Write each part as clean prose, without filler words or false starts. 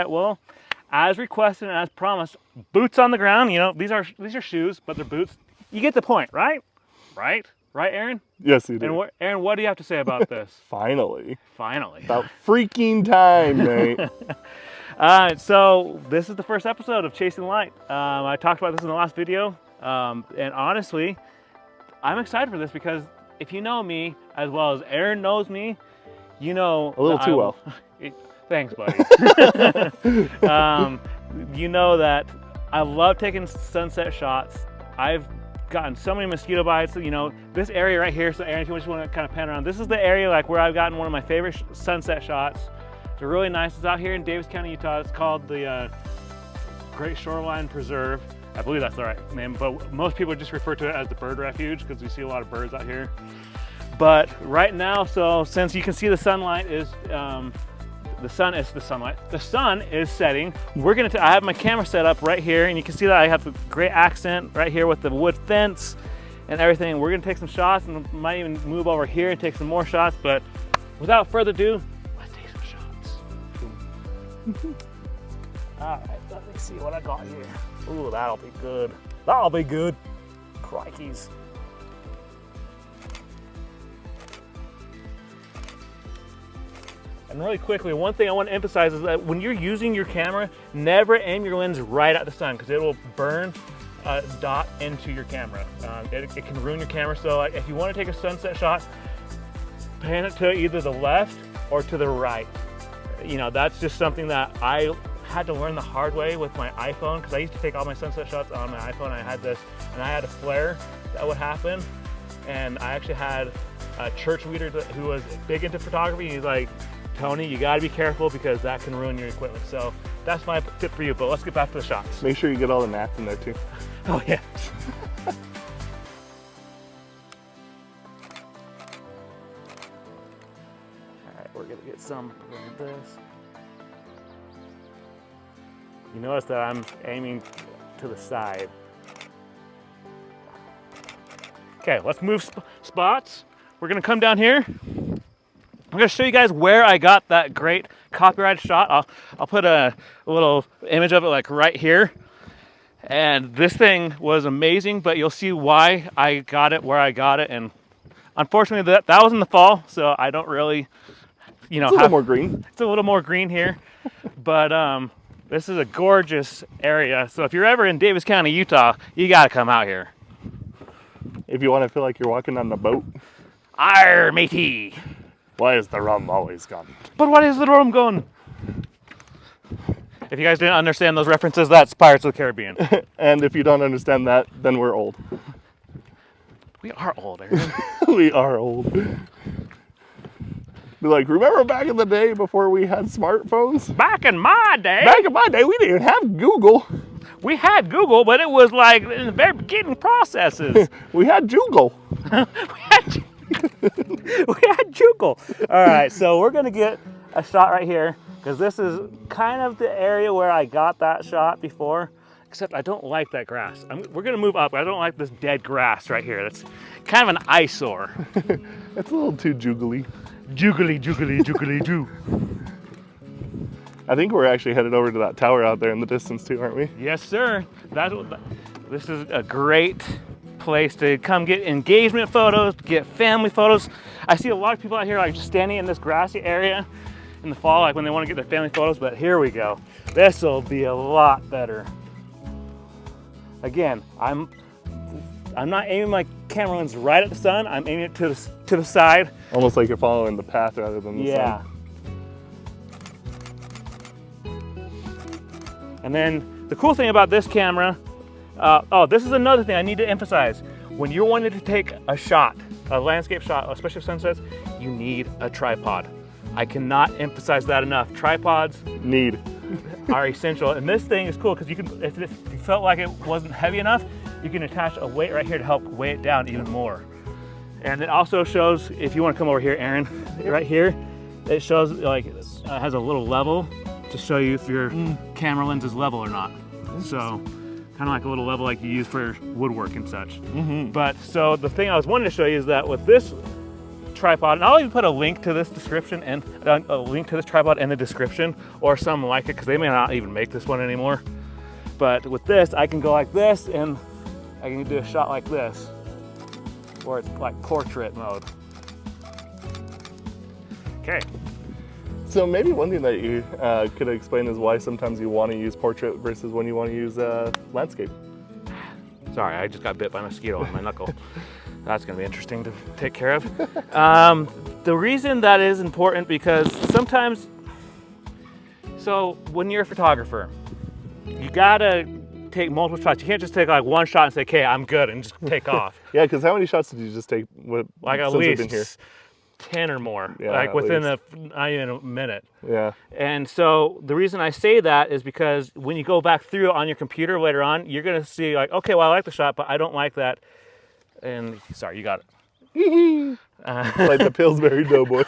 right, well, as requested and as promised, boots on the ground. You know, these are shoes, but they're boots. You get the point, right? Right, Aaron? Yes, you do. And Aaron, what do you have to say about this? Finally. Finally. About freaking time, mate. So this is the first episode of Chasing Light. I talked about this in the last video, and honestly, I'm excited for this because if you know me as well as Aaron knows me, you know a little too well. Thanks, buddy. You know that I love taking sunset shots. I've gotten so many mosquito bites. You know, this area right here. So Aaron, if you just want to kind of pan around, this is the area like where I've gotten one of my favorite sunset shots. It's really nice. It's out here in Davis County, Utah. It's called the Great Shoreline Preserve. I believe that's the right name, but most people just refer to it as the bird refuge because we see a lot of birds out here. But right now, so since you can see the sunlight is the sun is setting. I have my camera set up right here, and you can see that I have a great accent right here with the wood fence and everything. We're gonna take some shots, and might even move over here and take some more shots. But without further ado, let's take some shots. All right, let me see what I got here. Ooh, that'll be good. That'll be good. Crikeys. And really quickly, one thing I want to emphasize is that when you're using your camera, never aim your lens right at the sun because it will burn a dot into your camera. It can ruin your camera. So if you want to take a sunset shot, pan it to either the left or to the right. You know, that's just something that I had to learn the hard way with my iPhone because I used to take all my sunset shots on my iPhone. I had this, and I had a flare that would happen. And I actually had a church leader who was big into photography. He's like, Tony, you gotta be careful because that can ruin your equipment. So that's my tip for you, but let's get back to the shots. Make sure you get all the gnats in there too. Oh yeah. All right, we're gonna get some of this. You notice that I'm aiming to the side. Okay, let's move spots. We're gonna come down here. I'm gonna show you guys where I got that great copyrighted shot. I'll put a little image of it like right here. And this thing was amazing, but you'll see why I got it where I got it. And unfortunately that was in the fall, so I don't really, you know, it's a little more green. It's a little more green here. But this is a gorgeous area. So if you're ever in Davis County, Utah, you gotta come out here. If you want to feel like you're walking on the boat. Arr, matey. Why is the rum always gone? But what is the rum gone? If you guys didn't understand those references, that's Pirates of the Caribbean. And if you don't understand that, then we're old. We are old, Aaron. We are old. Be like, remember back in the day before we had smartphones? Back in my day? Back in my day, we didn't have Google. We had Google, but it was like in the very beginning processes. We had Joogle. We had Joogle. All right, so we're gonna get a shot right here because this is kind of the area where I got that shot before, except I don't like that grass. We're gonna move up. I don't like this dead grass right here. That's kind of an eyesore. It's a little too joogly. Joogly, joogly, joogly, joo. I think we're actually headed over to that tower out there in the distance too, aren't we? Yes, sir. This is a great place to come get engagement photos, get family photos. I see a lot of people out here like just standing in this grassy area in the fall, like when they want to get their family photos, but here we go. This will be a lot better. Again, I'm not aiming my camera lens right at the sun, I'm aiming it to the side. Almost like you're following the path rather than the sun. And then the cool thing about this camera, this is another thing I need to emphasize. When you're wanting to take a shot, a landscape shot, especially sunsets, you need a tripod. I cannot emphasize that enough. Tripods are essential. And this thing is cool because you can, if you felt like it wasn't heavy enough, you can attach a weight right here to help weigh it down even more. And it also shows, if you want to come over here, Aaron, right here, it shows like it has a little level to show you if your camera lens is level or not. So kind of like a little level like you use for woodwork and such. But so the thing I was wanting to show you is that with this tripod, and I'll even put a link to this description and a link to this tripod in the description, or something like it, because they may not even make this one anymore. But with this, I can go like this, and I can do a shot like this, where it's like portrait mode. Okay. So maybe one thing that you could explain is why sometimes you want to use portrait versus when you want to use landscape. Sorry, I just got bit by a mosquito on my knuckle. That's gonna be interesting to take care of. The reason that is important, because sometimes, so when you're a photographer, you gotta take multiple shots. You can't just take like one shot and say, okay, I'm good, and just take off. Yeah, because how many shots did you just take like at since we've been here? least 10 or more, Yeah, like within not even a minute. Yeah. And so the reason I say that is because when you go back through it on your computer later on, you're gonna see like, okay, well, I like the shot, but I don't like that. And sorry, you got it. Like the Pillsbury Doughboy.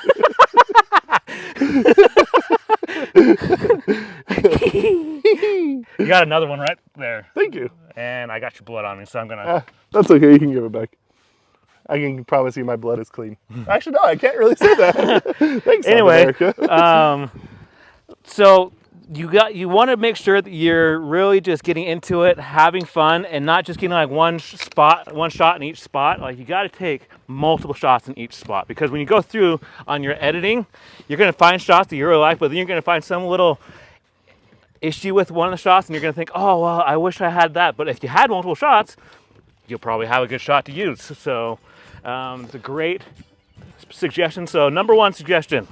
You got another one right there. Thank you. And I got your blood on me, so I'm gonna. That's okay, you can give it back. I can promise you my blood is clean. Actually, no, I can't really say that. Thanks, Anyway, South America. So you want to make sure that you're really just getting into it, having fun, and not just getting like one shot in each spot. Like, you got to take multiple shots in each spot, because when you go through on your editing, you're going to find shots that you really like, but then you're going to find some little issue with one of the shots, and you're going to think, oh, well, I wish I had that. But if you had multiple shots, you'll probably have a good shot to use. So it's a great suggestion. So number one suggestion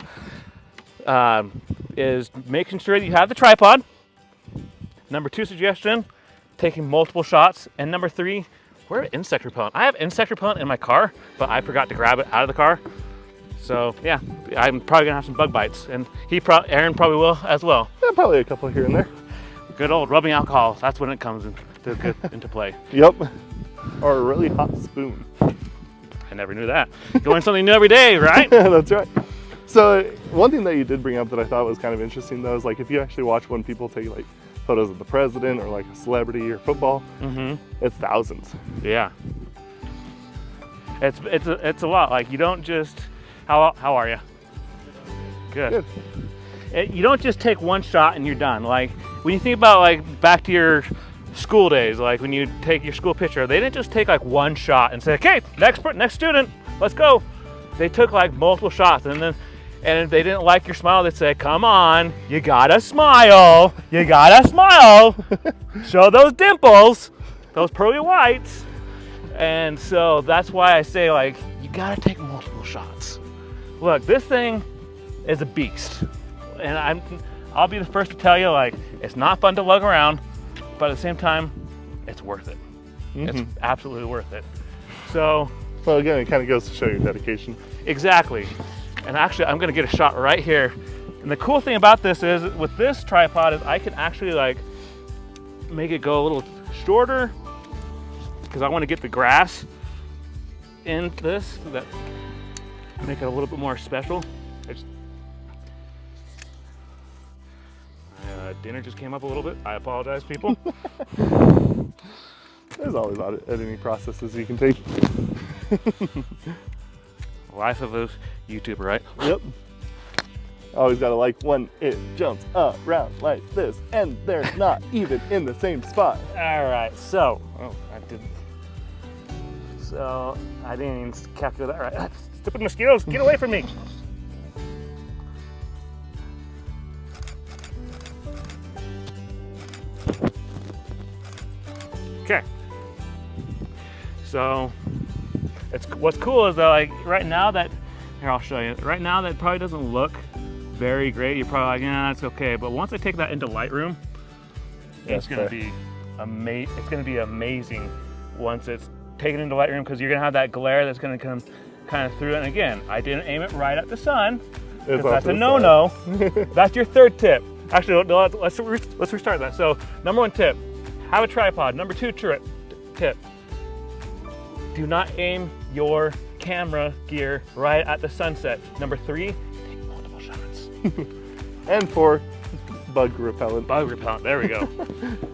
is making sure that you have the tripod. Number two suggestion, taking multiple shots. And number three, where insect repellent? I have insect repellent in my car, but I forgot to grab it out of the car. So yeah, I'm probably gonna have some bug bites, and Aaron probably will as well. Yeah, probably a couple here and there. Good old rubbing alcohol, that's when it comes into play. Yep. Or a really hot spoon. I never knew that. You learn something new every day, right? That's right. So one thing that you did bring up that I thought was kind of interesting, though, is like if you actually watch when people take like photos of the president or like a celebrity or football, it's thousands. Yeah. It's a lot. Like, you don't just, how are you? Good. You don't just take one shot and you're done. Like, when you think about like back to your school days, like when you take your school picture, they didn't just take like one shot and say, okay, next student, let's go. They took like multiple shots, and if they didn't like your smile, they'd say, come on, you gotta smile, show those dimples, those pearly whites. And so that's why I say, like, you gotta take multiple shots. Look, this thing is a beast, and I'll be the first to tell you, like, it's not fun to lug around, but at the same time, it's worth it. It's absolutely worth it. So, well, again, it kind of goes to show your dedication. Exactly. And actually, I'm gonna get a shot right here. And the cool thing about this is, with this tripod, is I can actually like make it go a little shorter, because I want to get the grass in this, so that make it a little bit more special. Dinner just came up a little bit. I apologize, people. There's always editing processes you can take. Life of a YouTuber, right? Yep. Always gotta like when it jumps around like this, and they're not even in the same spot. All right, so, so I didn't even capture that right. Stupid mosquitoes, get away from me. Okay. So what's cool is that, like, right now that, here, I'll show you. Right now that probably doesn't look very great. You're probably like, yeah, that's okay. But once I take that into Lightroom, it's gonna be amazing once it's taken into Lightroom, because you're gonna have that glare that's gonna come kind of through it. And again, I didn't aim it right at the sun, because that's a no-no. That's your third tip. Actually, let's restart that. So, number one tip, have a tripod. Number two tip, do not aim your camera gear right at the sunset. Number three, take multiple shots. And four, bug repellent. Bug repellent, there we go.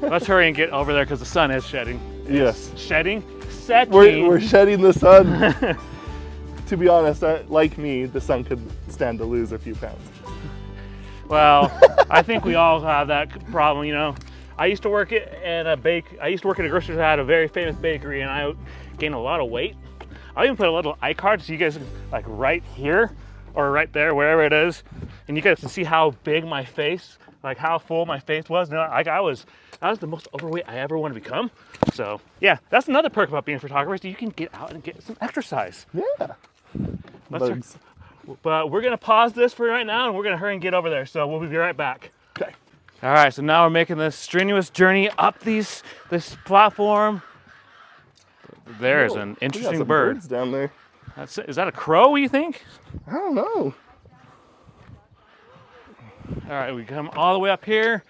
Let's hurry and get over there, because the sun is shedding. Yes. Shedding? Setting. We're shedding the sun. to be honest, like me, the sun could stand to lose a few pounds. Well, I think we all have that problem, you know. I used to work at a grocery store that had a very famous bakery, and I gained a lot of weight. I even put a little iCard so you guys like right here or right there, wherever it is, and you guys can see how big my face, like how full my face was. No, like I was the most overweight I ever want to become. So yeah, that's another perk about being a photographer, so you can get out and get some exercise. Yeah. But we're gonna pause this for right now, and we're gonna hurry and get over there. So we'll be right back. Okay. All right, so now we're making this strenuous journey up this platform. There's an interesting bird. Birds down there. Is that a crow, you think? I don't know. All right, we come all the way up here.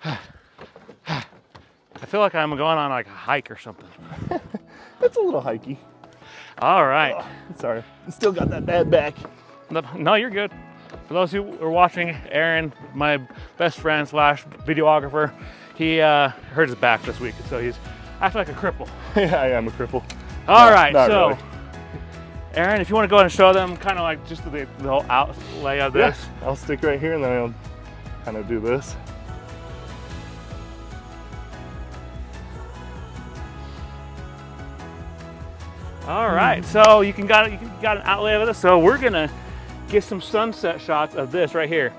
I feel like I'm going on like a hike or something. It's a little hikey. All right. Oh, sorry. I still got that bad back. No, you're good. For those who are watching, Aaron, my best friend / videographer, he hurt his back this week, so he's acting like a cripple. Yeah, I am a cripple. All right, so really. Aaron, if you want to go ahead and show them kind of like just the whole outlay of this. Yeah, I'll stick right here and then I'll kind of do this. All right, so you got an outlay of this. So we're gonna get some sunset shots of this right here.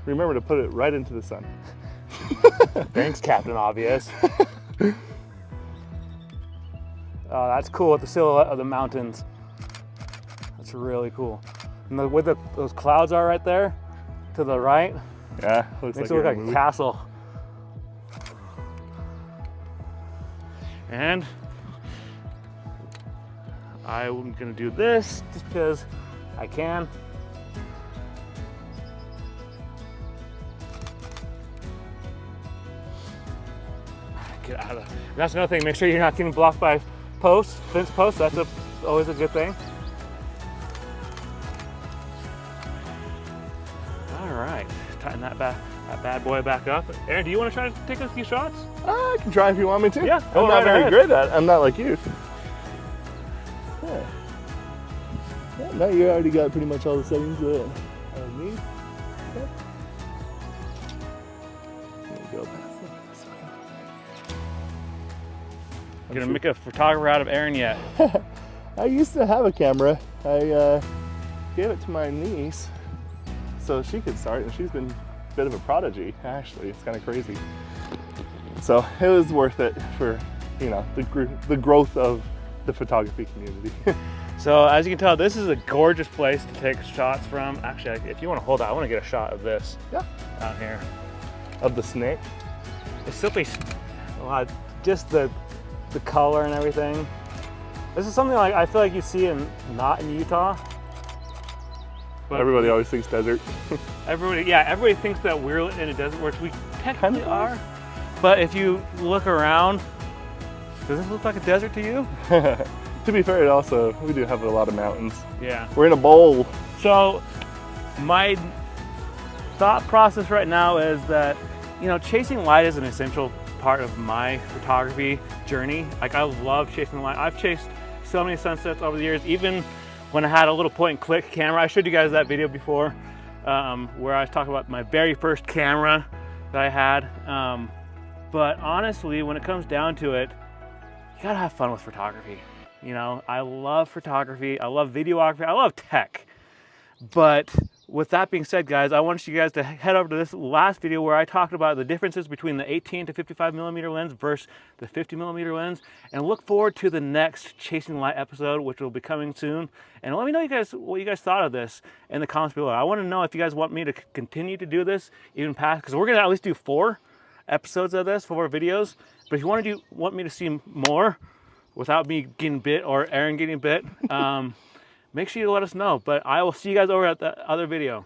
Remember to put it right into the sun. Thanks, Captain Obvious. Oh, that's cool with the silhouette of the mountains. That's really cool. And the way those clouds are right there to the right. Yeah, looks Makes like it look like a castle. And I'm gonna do this just because I can. Get out of. That's another thing. Make sure you're not getting blocked by posts, fence posts. That's always a good thing. All right, tighten that bad boy back up. Aaron, do you want to try to take a few shots? I can try if you want me to. Yeah, I'm not very great at it. I'm not like you. Yeah. Yeah, now you already got pretty much all the settings that I need. Okay. There we go. You're gonna make a photographer out of Aaron yet? I used to have a camera. I gave it to my niece so she could start, and she's been a bit of a prodigy, actually. It's kind of crazy. So it was worth it for, you know, the growth of the photography community. So as you can tell, this is a gorgeous place to take shots from. Actually, if you want to hold that, I want to get a shot of this. Yeah. Out here. Of the snake? It's simply just the color and everything. This is something like I feel like you see not in Utah. But everybody always thinks desert. everybody thinks that we're in a desert, which we technically are. But if you look around, does this look like a desert to you? To be fair, we do have a lot of mountains. Yeah. We're in a bowl. So my thought process right now is that, you know, chasing light is an essential part of my photography journey. Like, I love chasing light. I've chased so many sunsets over the years, even when I had a little point and click camera. I showed you guys that video before where I was talking about my very first camera that I had. But honestly, when it comes down to it, you gotta have fun with photography. You know, I love photography, I love videography, I love tech. But with that being said, guys, I want you guys to head over to this last video where I talked about the differences between the 18 to 55 millimeter lens versus the 50 millimeter lens, and look forward to the next Chasing Light episode, which will be coming soon. And let me know what you guys thought of this in the comments below. I want to know if you guys want me to continue to do this even past, because we're gonna at least do 4 episodes of this, 4 videos. But if you want me to see more without me getting bit or Aaron getting bit, make sure you let us know. But I will see you guys over at the other video.